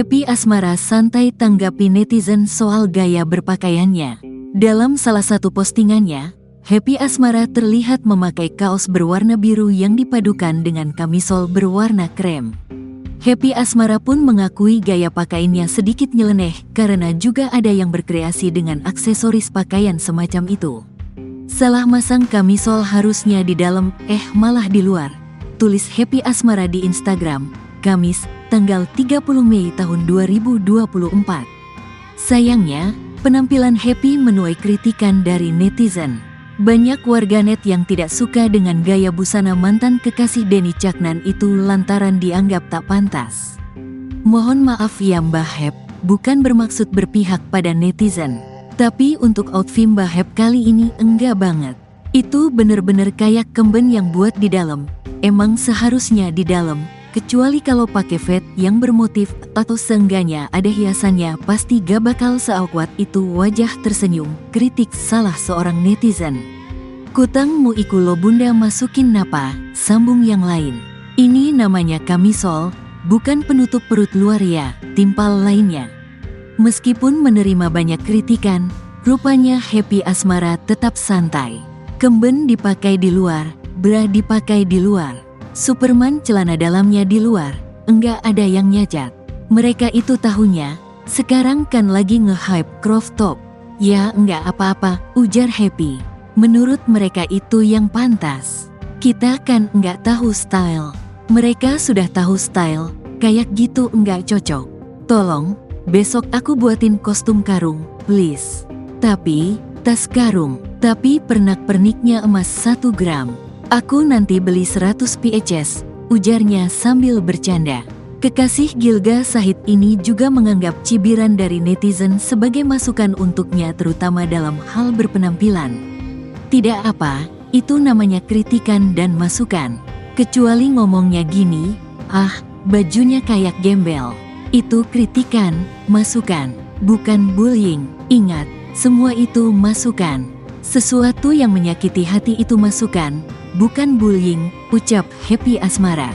Happy Asmara santai tanggapi netizen soal gaya berpakaiannya. Dalam salah satu postingannya, Happy Asmara terlihat memakai kaos berwarna biru yang dipadukan dengan kamisol berwarna krem. Happy Asmara pun mengakui gaya pakaiannya sedikit nyeleneh karena juga ada yang berkreasi dengan aksesoris pakaian semacam itu. Salah masang kamisol harusnya di dalam, malah di luar, tulis Happy Asmara di Instagram, Kamis, tanggal 30 Mei tahun 2024. Sayangnya, penampilan Happy menuai kritikan dari netizen. Banyak warganet yang tidak suka dengan gaya busana mantan kekasih Denny Caknan itu lantaran dianggap tak pantas. Mohon maaf ya Mbah Hep, bukan bermaksud berpihak pada netizen. Tapi untuk outfit Mbah Hep kali ini enggak banget. Itu bener-bener kayak kemben yang buat di dalam. Emang seharusnya di dalam. Kecuali kalau pakai vet yang bermotif atau seenggaknya ada hiasannya, pasti gak bakal seawkward itu. Wajah tersenyum, kritik salah seorang netizen. Kutang mu iku lo bunda masukin napa, sambung yang lain. Ini namanya kamisol, bukan penutup perut luar ya, timpal lainnya. Meskipun menerima banyak kritikan, rupanya Happy Asmara tetap santai. Kemben dipakai di luar, bra dipakai di luar. Superman celana dalamnya di luar, enggak ada yang nyacat. Mereka itu tahunya, sekarang kan lagi nge-hype crop top. Ya enggak apa-apa, ujar Happy. Menurut mereka itu yang pantas. Kita kan enggak tahu style. Mereka sudah tahu style, kayak gitu enggak cocok. Tolong, besok aku buatin kostum karung, please. Tapi, tas karung, tapi pernak-perniknya emas 1 gram. Aku nanti beli 100 PHS, ujarnya sambil bercanda. Kekasih Gilga Shahid ini juga menganggap cibiran dari netizen sebagai masukan untuknya terutama dalam hal berpenampilan. Tidak apa, itu namanya kritikan dan masukan. Kecuali ngomongnya gini, bajunya kayak gembel. Itu kritikan, masukan, bukan bullying. Ingat, semua itu masukan. Sesuatu yang menyakiti hati itu masukan, bukan bullying, ucap Happy Asmara.